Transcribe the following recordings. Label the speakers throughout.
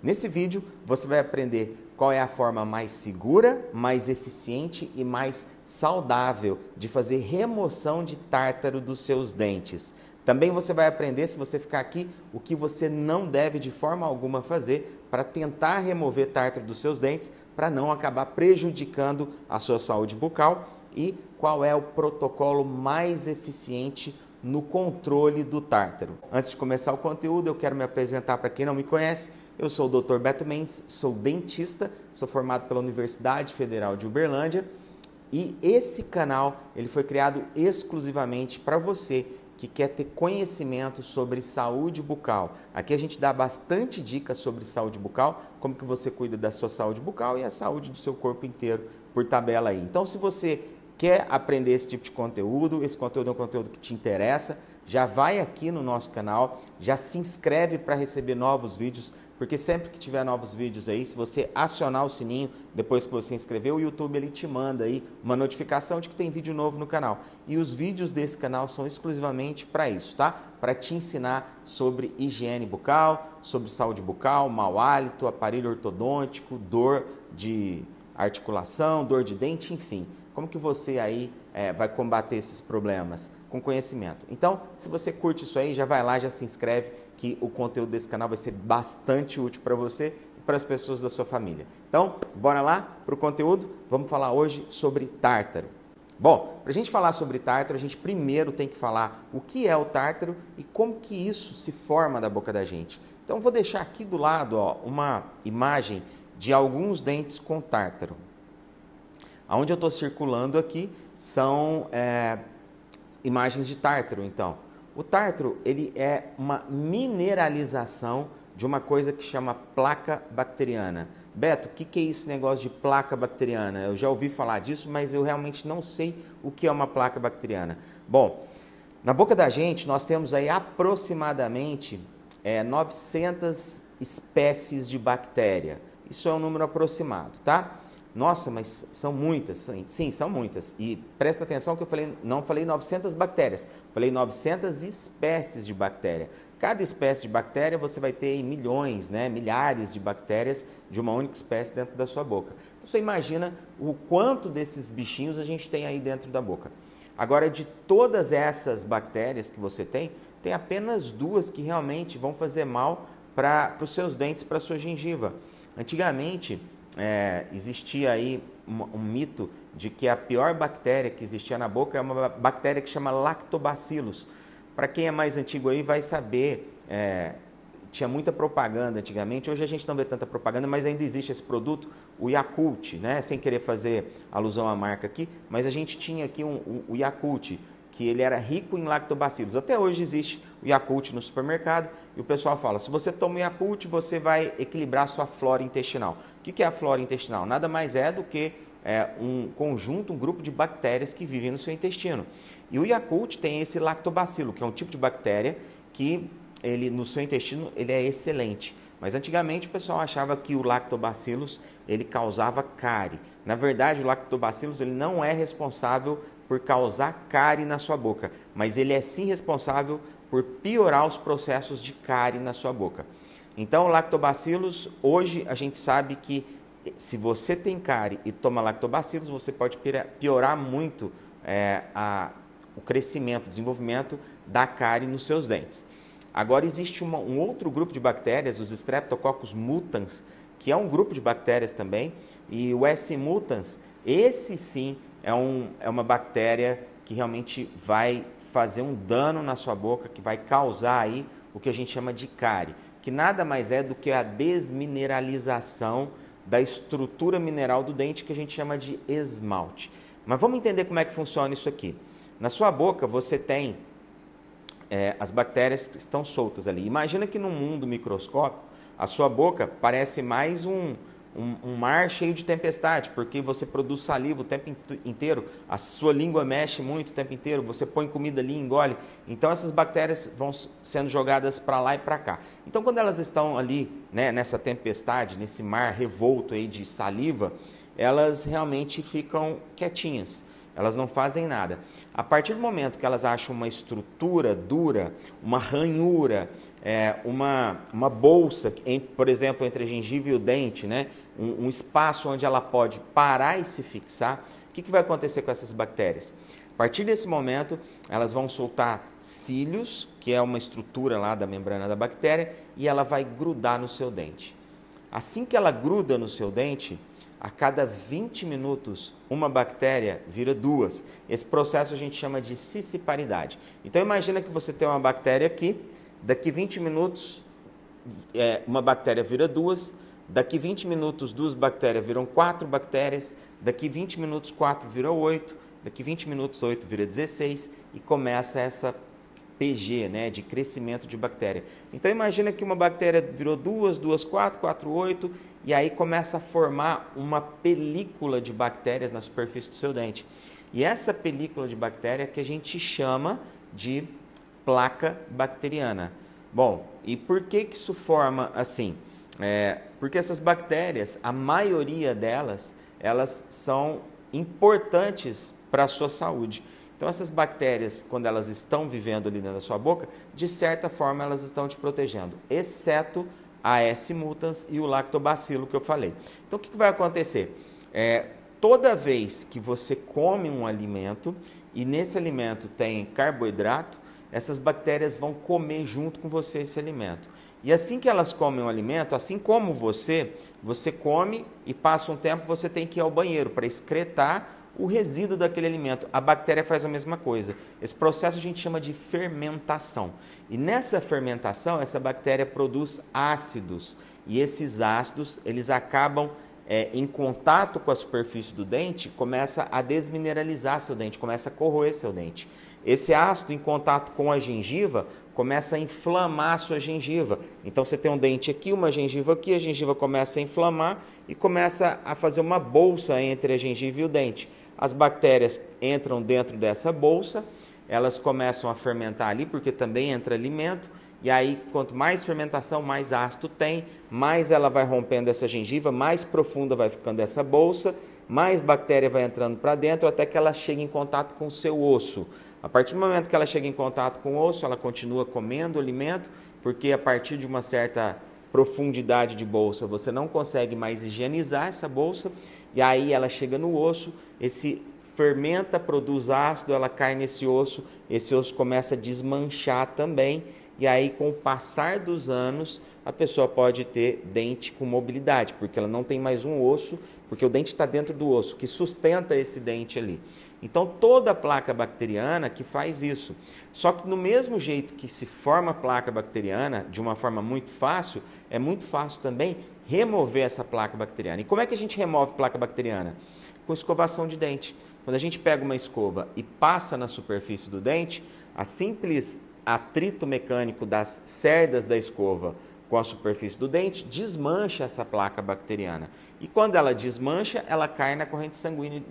Speaker 1: Nesse vídeo você vai aprender qual é a forma mais segura, mais eficiente e mais saudável de fazer remoção de tártaro dos seus dentes. Também você vai aprender, se você ficar aqui, o que você não deve de forma alguma fazer para tentar remover tártaro dos seus dentes para não acabar prejudicando a sua saúde bucal e qual é o protocolo mais eficiente no controle do tártaro. Antes de começar o conteúdo, eu quero me apresentar para quem não me conhece. Eu sou o Dr. Beto Mendes, sou dentista, sou formado pela Universidade Federal de Uberlândia e esse canal ele foi criado exclusivamente para você que quer ter conhecimento sobre saúde bucal. Aqui a gente dá bastante dicas sobre saúde bucal, como que você cuida da sua saúde bucal e a saúde do seu corpo inteiro por tabela aí. Então, se você quer aprender esse tipo de conteúdo, esse conteúdo é um conteúdo que te interessa, já vai aqui no nosso canal, já se inscreve para receber novos vídeos, porque sempre que tiver novos vídeos aí, se você acionar o sininho, depois que você se inscreveu, o YouTube ele te manda aí uma notificação de que tem vídeo novo no canal. E os vídeos desse canal são exclusivamente para isso, tá? Para te ensinar sobre higiene bucal, sobre saúde bucal, mau hálito, aparelho ortodôntico, dor de articulação, dor de dente, enfim. Como que você aí vai combater esses problemas? Com conhecimento. Então, se você curte isso aí, já vai lá, já se inscreve, que o conteúdo desse canal vai ser bastante útil para você e para as pessoas da sua família. Então, bora lá para o conteúdo? Vamos falar hoje sobre tártaro. Bom, para a gente falar sobre tártaro, a gente primeiro tem que falar o que é o tártaro e como que isso se forma da boca da gente. Então, vou deixar aqui do lado uma imagem de alguns dentes com tártaro. Onde eu estou circulando aqui são imagens de tártaro, então. O tártaro ele é uma mineralização de uma coisa que chama placa bacteriana. Beto, o que é esse negócio de placa bacteriana? Eu já ouvi falar disso, mas eu realmente não sei o que é uma placa bacteriana. Bom, na boca da gente nós temos aí aproximadamente 900 espécies de bactéria. Isso é um número aproximado, tá? Nossa, mas são muitas, sim, são muitas. E presta atenção que eu não falei 900 bactérias, falei 900 espécies de bactéria. Cada espécie de bactéria você vai ter aí milhões, milhares de bactérias de uma única espécie dentro da sua boca. Então você imagina o quanto desses bichinhos a gente tem aí dentro da boca. Agora, de todas essas bactérias que você tem apenas duas que realmente vão fazer mal para os seus dentes, para a sua gengiva. Antigamente, existia aí um mito de que a pior bactéria que existia na boca é uma bactéria que chama Lactobacillus. Para quem é mais antigo aí vai saber, tinha muita propaganda antigamente, hoje a gente não vê tanta propaganda, mas ainda existe esse produto, o Yakult, sem querer fazer alusão à marca aqui, mas a gente tinha aqui o Yakult, que ele era rico em lactobacilos. Até hoje existe o Yakult no supermercado e o pessoal fala, se você toma o Yakult, você vai equilibrar a sua flora intestinal. O que é a flora intestinal? Nada mais é do que um conjunto, um grupo de bactérias que vivem no seu intestino. E o Yakult tem esse lactobacilo, que é um tipo de bactéria que ele, no seu intestino ele é excelente. Mas antigamente o pessoal achava que o lactobacillus ele causava cárie. Na verdade, o lactobacillus ele não é responsável por causar cárie na sua boca, mas ele é sim responsável por piorar os processos de cárie na sua boca. Então, o lactobacillus, hoje a gente sabe que se você tem cárie e toma lactobacillus, você pode piorar muito o crescimento, o desenvolvimento da cárie nos seus dentes. Agora, existe um outro grupo de bactérias, os Streptococcus mutans, que é um grupo de bactérias também, e o S. mutans, esse sim é uma bactéria que realmente vai fazer um dano na sua boca, que vai causar aí o que a gente chama de cárie, que nada mais é do que a desmineralização da estrutura mineral do dente, que a gente chama de esmalte. Mas vamos entender como é que funciona isso aqui. Na sua boca você tem as bactérias que estão soltas ali. Imagina que no mundo microscópico, a sua boca parece mais um mar cheio de tempestade, porque você produz saliva o tempo inteiro, a sua língua mexe muito o tempo inteiro, você põe comida ali e engole. Então essas bactérias vão sendo jogadas para lá e para cá. Então quando elas estão ali, nessa tempestade, nesse mar revolto aí de saliva, elas realmente ficam quietinhas. Elas não fazem nada. A partir do momento que elas acham uma estrutura dura, uma ranhura, uma bolsa, por exemplo, entre a gengiva e o dente, né? Um espaço onde ela pode parar e se fixar, o que vai acontecer com essas bactérias? A partir desse momento, elas vão soltar cílios, que é uma estrutura lá da membrana da bactéria, e ela vai grudar no seu dente. Assim que ela gruda no seu dente, a cada 20 minutos, uma bactéria vira duas. Esse processo a gente chama de siciparidade. Então, imagina que você tem uma bactéria aqui, daqui 20 minutos, uma bactéria vira duas, daqui 20 minutos, duas bactérias viram 4 bactérias, daqui 20 minutos, 4 viram 8, daqui 20 minutos, 8 vira 16 e começa essa PG, né, de crescimento de bactéria. Então, imagina que uma bactéria virou 2, 4, 4, 8, e aí começa a formar uma película de bactérias na superfície do seu dente. E essa película de bactéria que a gente chama de placa bacteriana. Bom, e por que isso forma assim? Porque essas bactérias, a maioria delas, elas são importantes para a sua saúde. Então, essas bactérias, quando elas estão vivendo ali dentro da sua boca, de certa forma elas estão te protegendo, exceto a S. mutans e o lactobacilo que eu falei. Então, o que vai acontecer? Toda vez que você come um alimento e nesse alimento tem carboidrato, essas bactérias vão comer junto com você esse alimento. E assim que elas comem o alimento, assim como você come e passa um tempo, você tem que ir ao banheiro para excretar o resíduo daquele alimento. A bactéria faz a mesma coisa. Esse processo a gente chama de fermentação. E nessa fermentação, essa bactéria produz ácidos. E esses ácidos, eles acabam em contato com a superfície do dente, começa a desmineralizar seu dente, começa a corroer seu dente. Esse ácido em contato com a gengiva começa a inflamar a sua gengiva. Então você tem um dente aqui, uma gengiva aqui, a gengiva começa a inflamar e começa a fazer uma bolsa entre a gengiva e o dente. As bactérias entram dentro dessa bolsa, elas começam a fermentar ali, porque também entra alimento, e aí quanto mais fermentação, mais ácido tem, mais ela vai rompendo essa gengiva, mais profunda vai ficando essa bolsa, mais bactéria vai entrando para dentro, até que ela chegue em contato com o seu osso. A partir do momento que ela chega em contato com o osso, ela continua comendo o alimento, porque a partir de uma certa profundidade de bolsa, você não consegue mais higienizar essa bolsa, e aí ela chega no osso, esse fermenta, produz ácido, ela cai nesse osso, esse osso começa a desmanchar também, e aí com o passar dos anos, a pessoa pode ter dente com mobilidade, porque ela não tem mais um osso, porque o dente está dentro do osso, que sustenta esse dente ali. Então, toda a placa bacteriana que faz isso. Só que no mesmo jeito que se forma a placa bacteriana, de uma forma muito fácil, é muito fácil também remover essa placa bacteriana. E como é que a gente remove placa bacteriana? Com escovação de dente. Quando a gente pega uma escova e passa na superfície do dente, a simples atrito mecânico das cerdas da escova com a superfície do dente, desmancha essa placa bacteriana. E quando ela desmancha, ela cai na corrente sanguínea,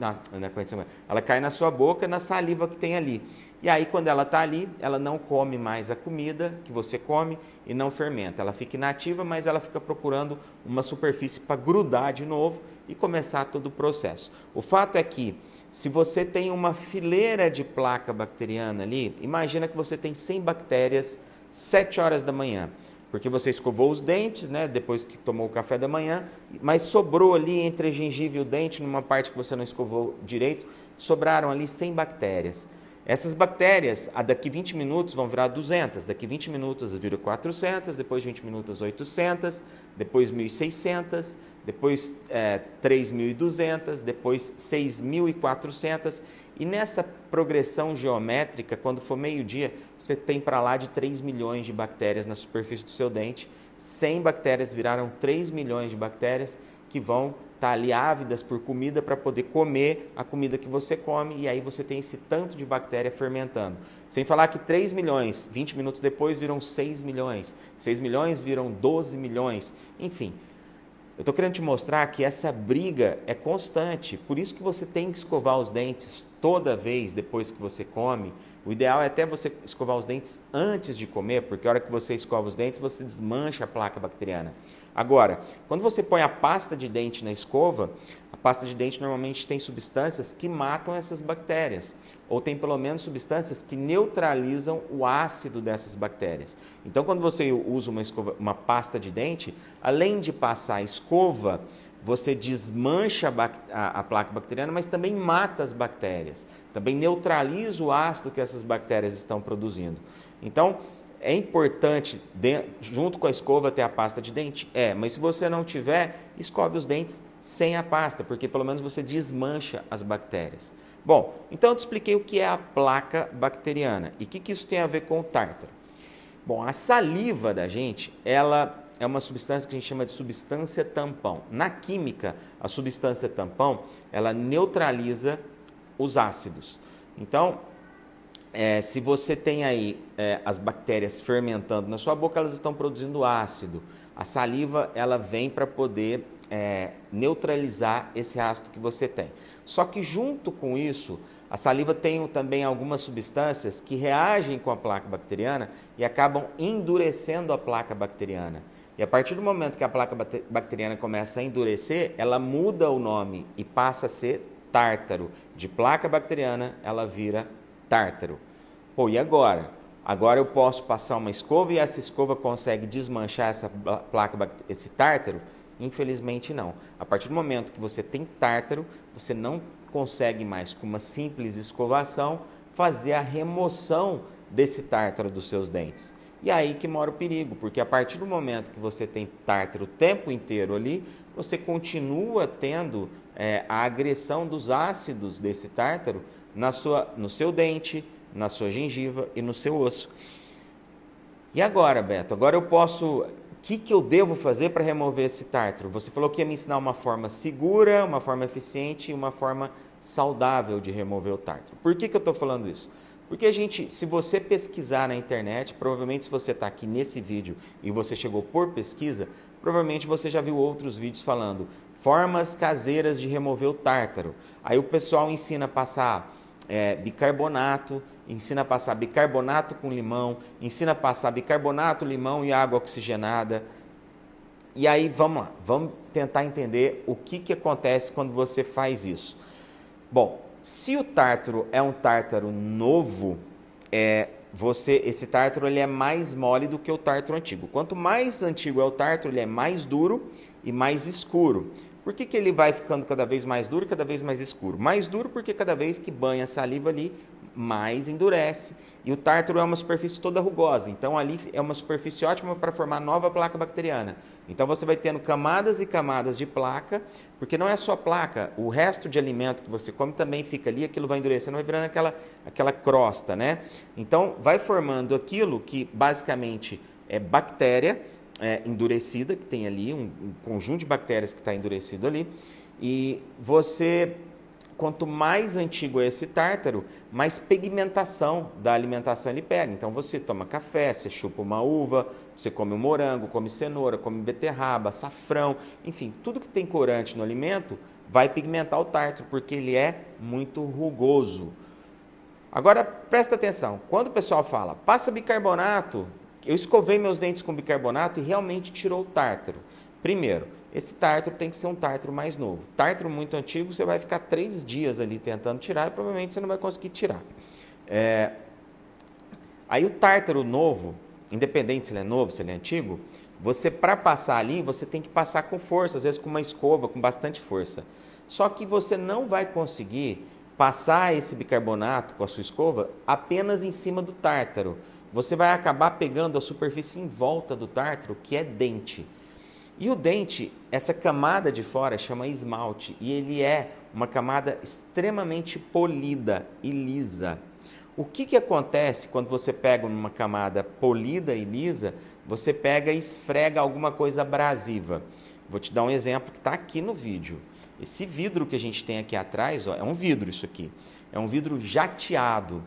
Speaker 1: ela cai na sua boca, na saliva que tem ali. E aí, quando ela está ali, ela não come mais a comida que você come e não fermenta. Ela fica inativa, mas ela fica procurando uma superfície para grudar de novo e começar todo o processo. O fato é que, se você tem uma fileira de placa bacteriana ali, imagina que você tem 100 bactérias 7 horas da manhã. Porque você escovou os dentes, né, depois que tomou o café da manhã, mas sobrou ali entre a gengiva e o dente, numa parte que você não escovou direito, sobraram ali 100 bactérias. Essas bactérias, daqui 20 minutos vão virar 200, daqui 20 minutos viram 400, depois de 20 minutos 800, depois 1.600, depois 3.200, depois 6.400. E nessa progressão geométrica, quando for meio-dia, você tem para lá de 3 milhões de bactérias na superfície do seu dente. 100 bactérias viraram 3 milhões de bactérias que vão estar ali ávidas por comida para poder comer a comida que você come, e aí você tem esse tanto de bactéria fermentando. Sem falar que 3 milhões, 20 minutos depois, viram 6 milhões. 6 milhões viram 12 milhões. Enfim, eu estou querendo te mostrar que essa briga é constante. Por isso que você tem que escovar os dentes toda vez depois que você come, o ideal é até você escovar os dentes antes de comer, porque a hora que você escova os dentes, você desmancha a placa bacteriana. Agora, quando você põe a pasta de dente na escova, a pasta de dente normalmente tem substâncias que matam essas bactérias, ou tem pelo menos substâncias que neutralizam o ácido dessas bactérias. Então, quando você usa uma pasta de dente, além de passar a escova, você desmancha a placa bacteriana, mas também mata as bactérias, também neutraliza o ácido que essas bactérias estão produzindo. Então, é importante, junto com a escova, ter a pasta de dente? Mas se você não tiver, escove os dentes sem a pasta, porque pelo menos você desmancha as bactérias. Bom, então eu te expliquei o que é a placa bacteriana e o que isso tem a ver com o tártaro. Bom, a saliva da gente, ela é uma substância que a gente chama de substância tampão. Na química, a substância tampão, ela neutraliza os ácidos. Então, se você tem aí as bactérias fermentando na sua boca, elas estão produzindo ácido. A saliva, ela vem para poder neutralizar esse ácido que você tem. Só que junto com isso, a saliva tem também algumas substâncias que reagem com a placa bacteriana e acabam endurecendo a placa bacteriana. E a partir do momento que a placa bacteriana começa a endurecer, ela muda o nome e passa a ser tártaro. De placa bacteriana, ela vira tártaro. Pô, e agora? Agora eu posso passar uma escova e essa escova consegue desmanchar essa placa, esse tártaro? Infelizmente não. A partir do momento que você tem tártaro, você não consegue mais, com uma simples escovação, fazer a remoção desse tártaro dos seus dentes. E aí que mora o perigo, porque a partir do momento que você tem tártaro o tempo inteiro ali, você continua tendo a agressão dos ácidos desse tártaro no seu dente, na sua gengiva e no seu osso. E agora, Beto? Agora eu posso... O que eu devo fazer para remover esse tártaro? Você falou que ia me ensinar uma forma segura, uma forma eficiente e uma forma saudável de remover o tártaro. Por que eu estou falando isso? Porque, se você pesquisar na internet, provavelmente se você está aqui nesse vídeo e você chegou por pesquisa, provavelmente você já viu outros vídeos falando formas caseiras de remover o tártaro. Aí o pessoal ensina a passar bicarbonato, ensina a passar bicarbonato com limão, ensina a passar bicarbonato, limão e água oxigenada. E aí, vamos lá, vamos tentar entender o que acontece quando você faz isso. Bom, se o tártaro é um tártaro novo, esse tártaro ele é mais mole do que o tártaro antigo. Quanto mais antigo é o tártaro, ele é mais duro e mais escuro. Por que ele vai ficando cada vez mais duro e cada vez mais escuro? Mais duro porque cada vez que banha a saliva ali, mais endurece. E o tártaro é uma superfície toda rugosa, então ali é uma superfície ótima para formar nova placa bacteriana. Então você vai tendo camadas e camadas de placa, porque não é só placa, o resto de alimento que você come também fica ali, aquilo vai endurecendo, vai virando aquela crosta, né? Então vai formando aquilo que basicamente é bactéria endurecida, que tem ali um conjunto de bactérias que está endurecido ali, e quanto mais antigo é esse tártaro, mais pigmentação da alimentação ele pega. Então você toma café, você chupa uma uva, você come um morango, come cenoura, come beterraba, açafrão, enfim, tudo que tem corante no alimento vai pigmentar o tártaro, porque ele é muito rugoso. Agora presta atenção, quando o pessoal fala, passa bicarbonato, eu escovei meus dentes com bicarbonato e realmente tirou o tártaro. Primeiro, esse tártaro tem que ser um tártaro mais novo. Tártaro muito antigo, você vai ficar 3 dias ali tentando tirar e provavelmente você não vai conseguir tirar. Aí o tártaro novo, independente se ele é novo, se ele é antigo, você para passar ali, você tem que passar com força, às vezes com uma escova, com bastante força. Só que você não vai conseguir passar esse bicarbonato com a sua escova apenas em cima do tártaro. Você vai acabar pegando a superfície em volta do tártaro, que é dente. E o dente, essa camada de fora chama esmalte, e ele é uma camada extremamente polida e lisa. O que acontece quando você pega uma camada polida e lisa, você pega e esfrega alguma coisa abrasiva? Vou te dar um exemplo que está aqui no vídeo. Esse vidro que a gente tem aqui atrás, ó, é um vidro isso aqui, é um vidro jateado.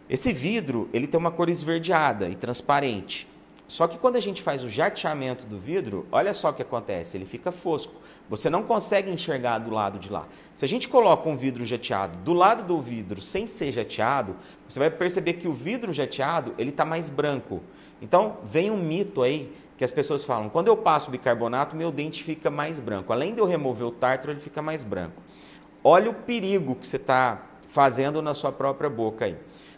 Speaker 1: Esse vidro, ele tem uma cor esverdeada e transparente. Só que quando a gente faz o jateamento do vidro, olha só o que acontece, ele fica fosco. Você não consegue enxergar do lado de lá. Se a gente coloca um vidro jateado do lado do vidro sem ser jateado, você vai perceber que o vidro jateado ele está mais branco. Então vem um mito aí que as pessoas falam, quando eu passo bicarbonato, meu dente fica mais branco. Além de eu remover o tártaro, ele fica mais branco. Olha o perigo que você está fazendo na sua própria boca aí.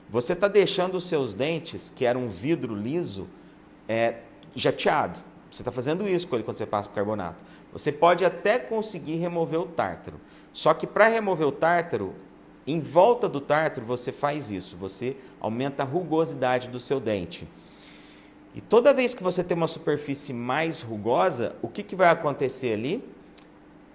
Speaker 1: Você está deixando os seus dentes, que eram um vidro liso, jateado. Você está fazendo isso com ele quando você passa bicarbonato. Você pode até conseguir remover o tártaro. Só que para remover o tártaro, em volta do tártaro você faz isso. Você aumenta a rugosidade do seu dente. E toda vez que você tem uma superfície mais rugosa, o que vai acontecer ali?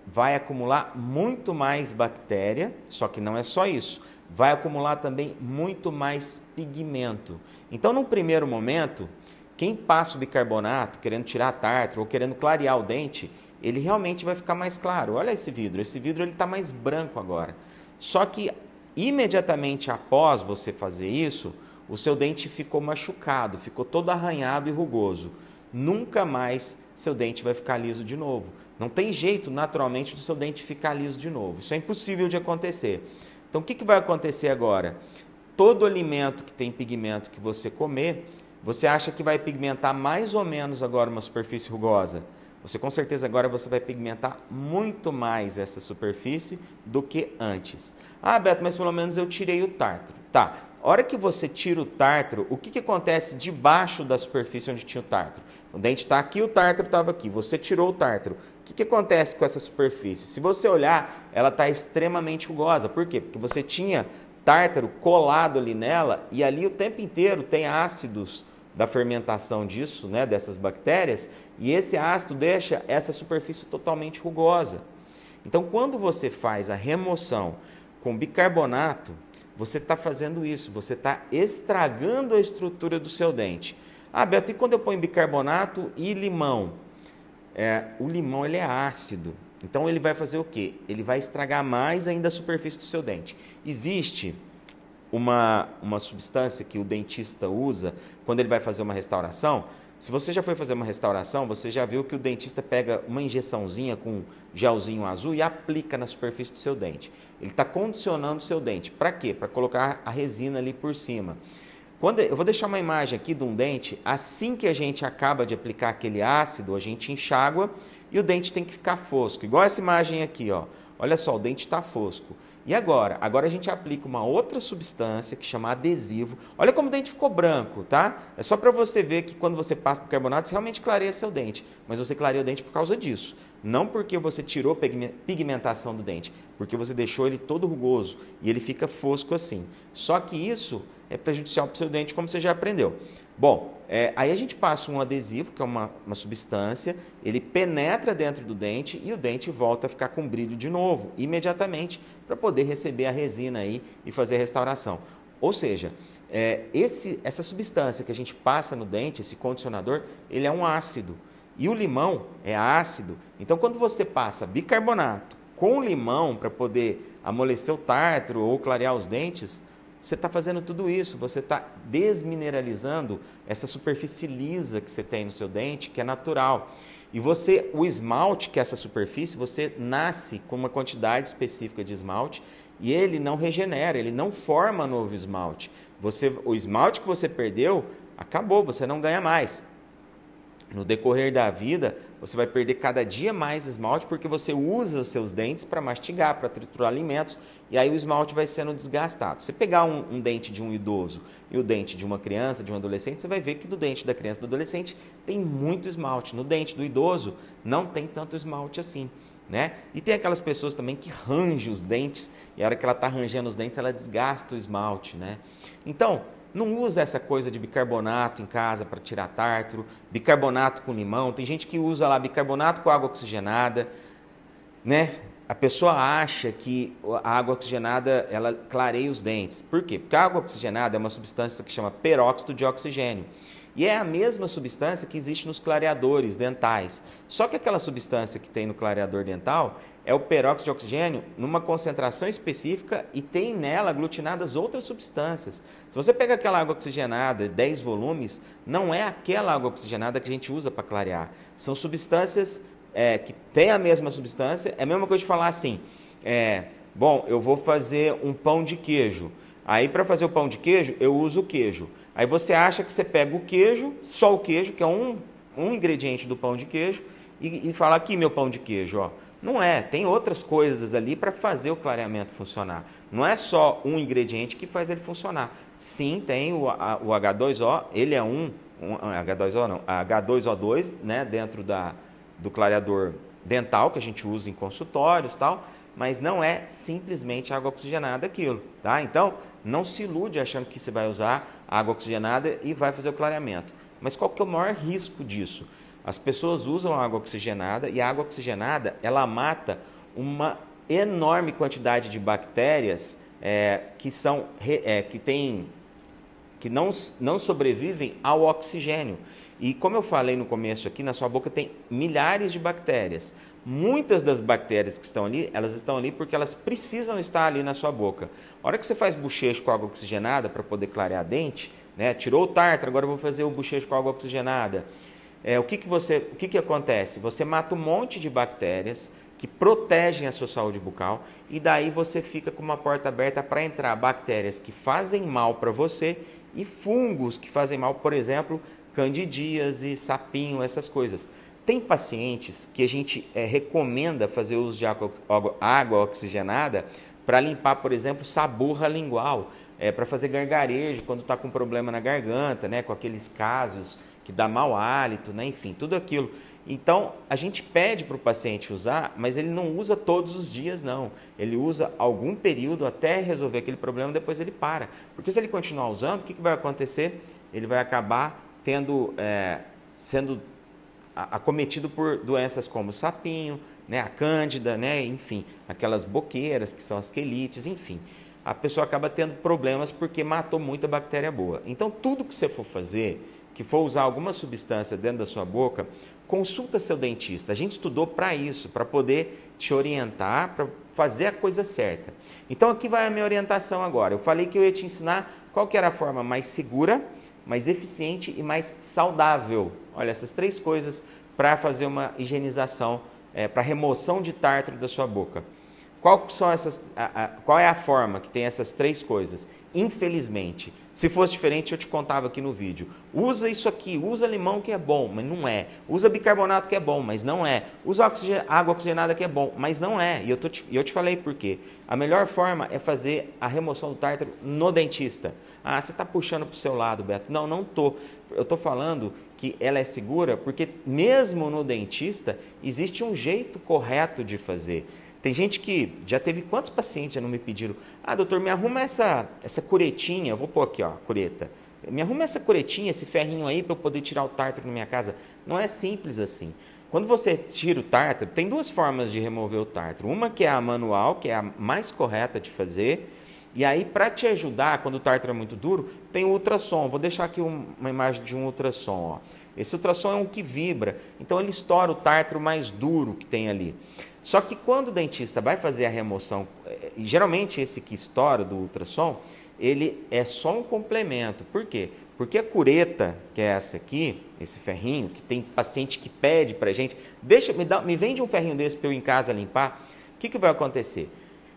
Speaker 1: Vai acumular muito mais bactéria, só que não é só isso. Vai acumular também muito mais pigmento. Então, num primeiro momento, quem passa o bicarbonato, querendo tirar tártaro ou querendo clarear o dente, ele realmente vai ficar mais claro. Olha esse vidro ele está mais branco agora. Só que imediatamente após você fazer isso, o seu dente ficou machucado, ficou todo arranhado e rugoso. Nunca mais seu dente vai ficar liso de novo. Não tem jeito, naturalmente, do seu dente ficar liso de novo. Isso é impossível de acontecer. Então, o que vai acontecer agora? Todo alimento que tem pigmento que você comer, você acha que vai pigmentar mais ou menos agora uma superfície rugosa? Você com certeza agora você vai pigmentar muito mais essa superfície do que antes. Ah, Beto, mas pelo menos eu tirei o tártaro. Tá, a hora que você tira o tártaro, o que acontece debaixo da superfície onde tinha o tártaro? O dente está aqui, o tártaro estava aqui, você tirou o tártaro. O que acontece com essa superfície? Se você olhar, ela está extremamente rugosa. Por quê? Porque você tinha tártaro colado ali nela e ali o tempo inteiro tem ácidos da fermentação disso, né, dessas bactérias, e esse ácido deixa essa superfície totalmente rugosa. Então, quando você faz a remoção com bicarbonato, você está fazendo isso, você está estragando a estrutura do seu dente. Ah, Beto, e quando eu ponho bicarbonato e limão? O limão ele é ácido, então ele vai fazer o quê? Ele vai estragar mais ainda a superfície do seu dente. Existe uma substância que o dentista usa quando ele vai fazer uma restauração. Se você já foi fazer uma restauração, você já viu que o dentista pega uma injeçãozinha com gelzinho azul e aplica na superfície do seu dente. Ele está condicionando o seu dente. Para quê? Para colocar a resina ali por cima. Eu vou deixar uma imagem aqui de um dente. Assim que a gente acaba de aplicar aquele ácido, a gente enxágua e o dente tem que ficar fosco. Igual essa imagem aqui, ó. Olha só, o dente está fosco. E agora? Agora a gente aplica uma outra substância que chama adesivo. Olha como o dente ficou branco, tá? É só para você ver que quando você passa bicarbonato, você realmente clareia seu dente. Mas você clareia o dente por causa disso. Não porque você tirou pigmentação do dente, porque você deixou ele todo rugoso e ele fica fosco assim. Só que isso é prejudicial para o seu dente, como você já aprendeu. Bom, aí a gente passa um adesivo, que é uma substância, ele penetra dentro do dente e o dente volta a ficar com brilho de novo, imediatamente, para poder receber a resina aí e fazer a restauração. Ou seja, essa substância que a gente passa no dente, esse condicionador, ele é um ácido. E o limão é ácido. Então, quando você passa bicarbonato com limão para poder amolecer o tártaro ou clarear os dentes, você está fazendo tudo isso, você está desmineralizando essa superfície lisa que você tem no seu dente, que é natural. E o esmalte, que é essa superfície, você nasce com uma quantidade específica de esmalte e ele não regenera, ele não forma novo esmalte. O esmalte que você perdeu, acabou, você não ganha mais. No decorrer da vida, você vai perder cada dia mais esmalte porque você usa seus dentes para mastigar, para triturar alimentos, e aí o esmalte vai sendo desgastado. Se você pegar um dente de um idoso e o dente de uma criança, de um adolescente, você vai ver que do dente da criança e do adolescente tem muito esmalte. No dente do idoso não tem tanto esmalte assim, né? E tem aquelas pessoas também que rangem os dentes, e a hora que ela está rangendo os dentes, ela desgasta o esmalte, né? Então, não usa essa coisa de bicarbonato em casa para tirar tártaro, bicarbonato com limão. Tem gente que usa lá bicarbonato com água oxigenada, né? A pessoa acha que a água oxigenada ela clareia os dentes. Por quê? Porque a água oxigenada é uma substância que chama peróxido de oxigênio. E é a mesma substância que existe nos clareadores dentais. Só que aquela substância que tem no clareador dental é o peróxido de oxigênio numa concentração específica e tem nela aglutinadas outras substâncias. Se você pega aquela água oxigenada, 10 volumes, não é aquela água oxigenada que a gente usa para clarear. São substâncias que têm a mesma substância. É a mesma coisa de falar assim, bom, eu vou fazer um pão de queijo. Aí, para fazer o pão de queijo, eu uso o queijo. Aí você acha que você pega o queijo, só o queijo, que é um ingrediente do pão de queijo, e fala aqui meu pão de queijo, ó. Não é, tem outras coisas ali para fazer o clareamento funcionar. Não é só um ingrediente que faz ele funcionar. Sim, tem o H2O, ele é H2O não, H2O2, né, dentro do clareador dental que a gente usa em consultórios e tal, mas não é simplesmente água oxigenada aquilo, tá? Então, não se ilude achando que você vai usar água oxigenada e vai fazer o clareamento. Mas qual que é o maior risco disso? As pessoas usam água oxigenada e a água oxigenada, ela mata uma enorme quantidade de bactérias que não sobrevivem ao oxigênio. E como eu falei no começo aqui, na sua boca tem milhares de bactérias. Muitas das bactérias que estão ali, elas estão ali porque elas precisam estar ali na sua boca. A hora que você faz bochecho com água oxigenada para poder clarear dente, né? Tirou o tártaro, agora eu vou fazer o bochecho com água oxigenada. O que acontece? Você mata um monte de bactérias que protegem a sua saúde bucal e daí você fica com uma porta aberta para entrar bactérias que fazem mal para você e fungos que fazem mal, por exemplo, candidíase, sapinho, essas coisas. Tem pacientes que a gente recomenda fazer uso de água oxigenada para limpar, por exemplo, saburra lingual, para fazer gargarejo quando está com problema na garganta, né, com aqueles casos que dá mau hálito, né, enfim, tudo aquilo. Então, a gente pede para o paciente usar, mas ele não usa todos os dias, não. Ele usa algum período até resolver aquele problema, depois ele para. Porque se ele continuar usando, o que vai acontecer? Ele vai acabar sendo acometido por doenças como o sapinho, né, a cândida, né, enfim, aquelas boqueiras que são as quelites, enfim. A pessoa acaba tendo problemas porque matou muita bactéria boa. Então, tudo que você for fazer, que for usar alguma substância dentro da sua boca, consulta seu dentista. A gente estudou para isso, para poder te orientar, para fazer a coisa certa. Então, aqui vai a minha orientação agora. Eu falei que eu ia te ensinar qual que era a forma mais segura, mais eficiente e mais saudável. Olha, essas 3 coisas para fazer uma higienização, para remoção de tártaro da sua boca. Qual é a forma que tem essas 3 coisas? Infelizmente, se fosse diferente eu te contava aqui no vídeo. Usa isso aqui, usa limão que é bom, mas não é. Usa bicarbonato que é bom, mas não é. Usa água oxigenada que é bom, mas não é. E eu te falei por quê. A melhor forma é fazer a remoção do tártaro no dentista. Ah, você está puxando para o seu lado, Beto. Não, não estou. Eu estou falando que ela é segura porque mesmo no dentista existe um jeito correto de fazer. Tem gente que já teve, quantos pacientes já não me pediram? Ah, doutor, me arruma essa curetinha, eu vou pôr aqui, ó, cureta. Me arruma essa curetinha, esse ferrinho aí para eu poder tirar o tártaro na minha casa. Não é simples assim. Quando você tira o tártaro, tem 2 formas de remover o tártaro. Uma que é a manual, que é a mais correta de fazer. E aí, para te ajudar, quando o tártaro é muito duro, tem o ultrassom. Vou deixar aqui uma imagem de um ultrassom, ó. Esse ultrassom é um que vibra, então ele estoura o tártaro mais duro que tem ali. Só que quando o dentista vai fazer a remoção, geralmente esse que estoura do ultrassom, ele é só um complemento. Por quê? Porque a cureta, que é essa aqui, esse ferrinho, que tem paciente que pede pra gente, me vende um ferrinho desse para eu ir em casa limpar, o que vai acontecer?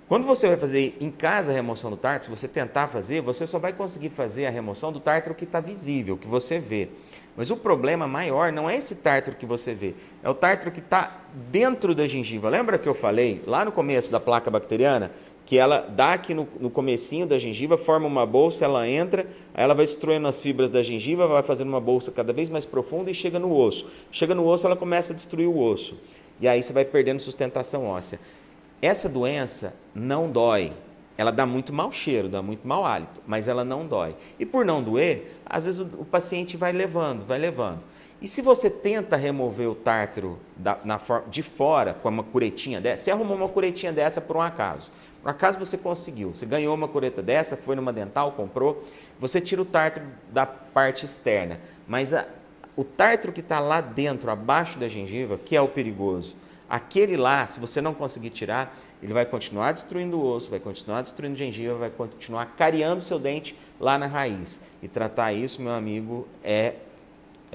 Speaker 1: Quando você vai fazer em casa a remoção do tártaro, se você tentar fazer, você só vai conseguir fazer a remoção do tártaro que está visível, que você vê. Mas o problema maior não é esse tártaro que você vê, é o tártaro que está dentro da gengiva. Lembra que eu falei lá no começo da placa bacteriana? Que ela dá aqui no comecinho da gengiva, forma uma bolsa, ela entra, aí ela vai destruindo as fibras da gengiva, vai fazendo uma bolsa cada vez mais profunda e chega no osso. Chega no osso, ela começa a destruir o osso. E aí você vai perdendo sustentação óssea. Essa doença não dói, ela dá muito mau cheiro, dá muito mau hálito, mas ela não dói. E por não doer, às vezes o paciente vai levando. E se você tenta remover o tártaro de fora com uma curetinha dessa, você arrumou uma curetinha dessa por um acaso. Por acaso você conseguiu, você ganhou uma cureta dessa, foi numa dental, comprou, você tira o tártaro da parte externa. mas o tártaro que está lá dentro, abaixo da gengiva, que é o perigoso. Aquele lá, se você não conseguir tirar, ele vai continuar destruindo o osso, vai continuar destruindo a gengiva, vai continuar cariando o seu dente lá na raiz. E tratar isso, meu amigo, é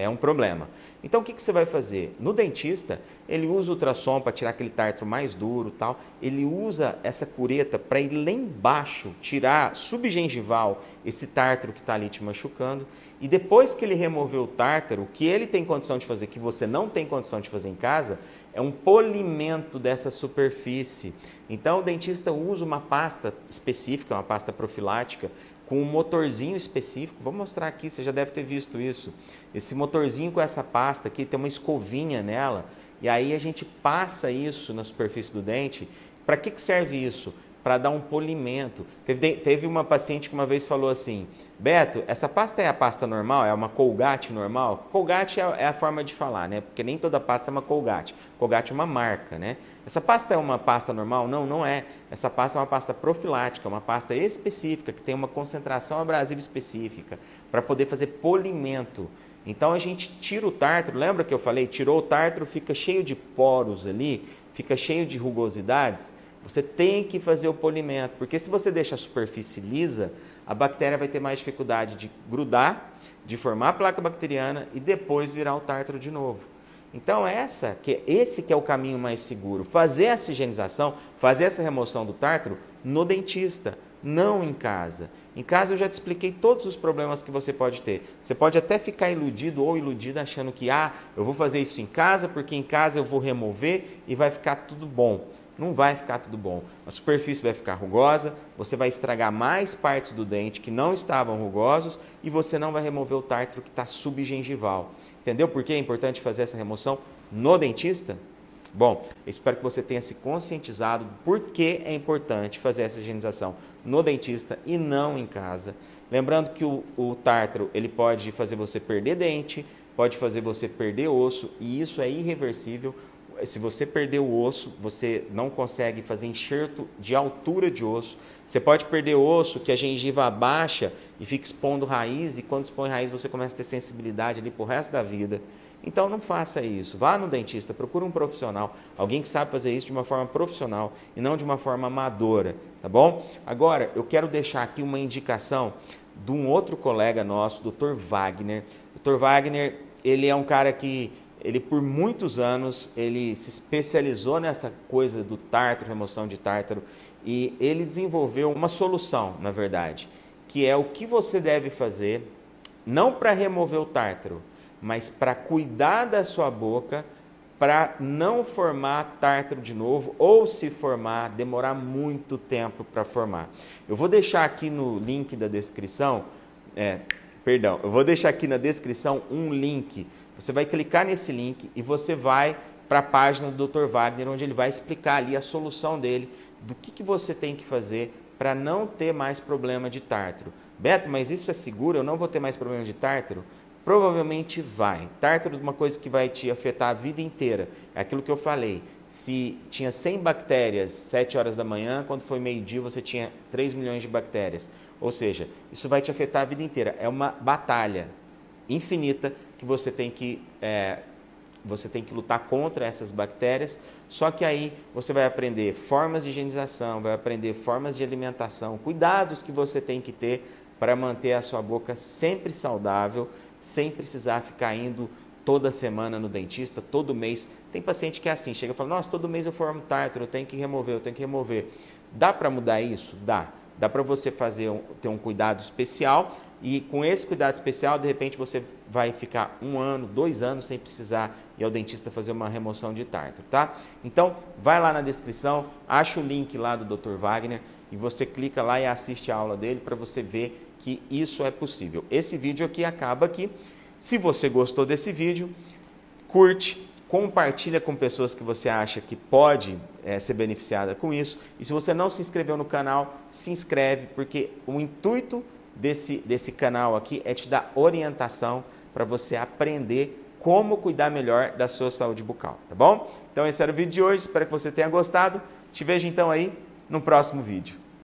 Speaker 1: um problema. Então, o que você vai fazer? No dentista, ele usa o ultrassom para tirar aquele tártaro mais duro, tal. Ele usa essa cureta para ir lá embaixo, tirar subgengival esse tártaro que está ali te machucando. E depois que ele remover o tártaro, o que ele tem condição de fazer, que você não tem condição de fazer em casa, é um polimento dessa superfície. Então, o dentista usa uma pasta específica, uma pasta profilática, com um motorzinho específico. Vou mostrar aqui, você já deve ter visto isso. Esse motorzinho com essa pasta aqui, tem uma escovinha nela, e aí a gente passa isso na superfície do dente. Para que serve isso? Para dar um polimento. Teve uma paciente que uma vez falou assim: Beto, essa pasta é a pasta normal? É uma Colgate normal? Colgate é a forma de falar, né? Porque nem toda pasta é uma Colgate. Colgate é uma marca, né? Essa pasta é uma pasta normal? Não, não é. Essa pasta é uma pasta profilática, uma pasta específica, que tem uma concentração abrasiva específica, para poder fazer polimento. Então a gente tira o tártaro, lembra que eu falei? Tirou o tártaro, fica cheio de poros ali, fica cheio de rugosidades. Você tem que fazer o polimento, porque se você deixa a superfície lisa, a bactéria vai ter mais dificuldade de grudar, de formar a placa bacteriana e depois virar o tártaro de novo. Então esse que é o caminho mais seguro, fazer essa higienização, fazer essa remoção do tártaro no dentista, não em casa. Em casa eu já te expliquei todos os problemas que você pode ter. Você pode até ficar iludido ou iludida achando que eu vou fazer isso em casa porque em casa eu vou remover e vai ficar tudo bom. Não vai ficar tudo bom. A superfície vai ficar rugosa, você vai estragar mais partes do dente que não estavam rugosos e você não vai remover o tártaro que está subgengival. Entendeu por que é importante fazer essa remoção no dentista? Bom, eu espero que você tenha se conscientizado por que é importante fazer essa higienização no dentista e não em casa. Lembrando que o tártaro ele pode fazer você perder dente, pode fazer você perder osso e isso é irreversível. Se você perder o osso, você não consegue fazer enxerto de altura de osso. Você pode perder osso que a gengiva abaixa e fica expondo raiz, e quando expõe raiz você começa a ter sensibilidade ali pro resto da vida. Então não faça isso. Vá no dentista, procure um profissional, alguém que sabe fazer isso de uma forma profissional e não de uma forma amadora, tá bom? Agora, eu quero deixar aqui uma indicação de um outro colega nosso, Dr. Wagner. Dr. Wagner, ele é um cara que ele por muitos anos, ele se especializou nessa coisa do tártaro, remoção de tártaro, e ele desenvolveu uma solução, na verdade, que é o que você deve fazer, não para remover o tártaro, mas para cuidar da sua boca, para não formar tártaro de novo, ou se formar, demorar muito tempo para formar. Eu vou deixar aqui no link da descrição, eu vou deixar aqui na descrição um link. Você vai clicar nesse link e você vai para a página do Dr. Wagner, onde ele vai explicar ali a solução dele, do que você tem que fazer para não ter mais problema de tártaro. Beto, mas isso é seguro? Eu não vou ter mais problema de tártaro? Provavelmente vai. Tártaro é uma coisa que vai te afetar a vida inteira. É aquilo que eu falei. Se tinha 100 bactérias 7 horas da manhã, quando foi meio-dia você tinha 3 milhões de bactérias. Ou seja, isso vai te afetar a vida inteira. É uma batalha infinita que você tem que lutar contra essas bactérias, só que aí você vai aprender formas de higienização, vai aprender formas de alimentação, cuidados que você tem que ter para manter a sua boca sempre saudável, sem precisar ficar indo toda semana no dentista, todo mês. Tem paciente que é assim, chega e fala, nossa, todo mês eu formo tártaro, eu tenho que remover. Dá para mudar isso? Dá. Dá para você ter um cuidado especial e com esse cuidado especial, de repente você vai ficar 1 ano, 2 anos sem precisar ir ao dentista fazer uma remoção de tártaro, tá? Então, vai lá na descrição, acha o link lá do Dr. Wagner e você clica lá e assiste a aula dele para você ver que isso é possível. Esse vídeo aqui acaba aqui. Se você gostou desse vídeo, curte, compartilha com pessoas que você acha que pode ser beneficiada com isso. E se você não se inscreveu no canal, se inscreve, porque o intuito desse canal aqui é te dar orientação para você aprender como cuidar melhor da sua saúde bucal, tá bom? Então esse era o vídeo de hoje, espero que você tenha gostado. Te vejo então aí no próximo vídeo.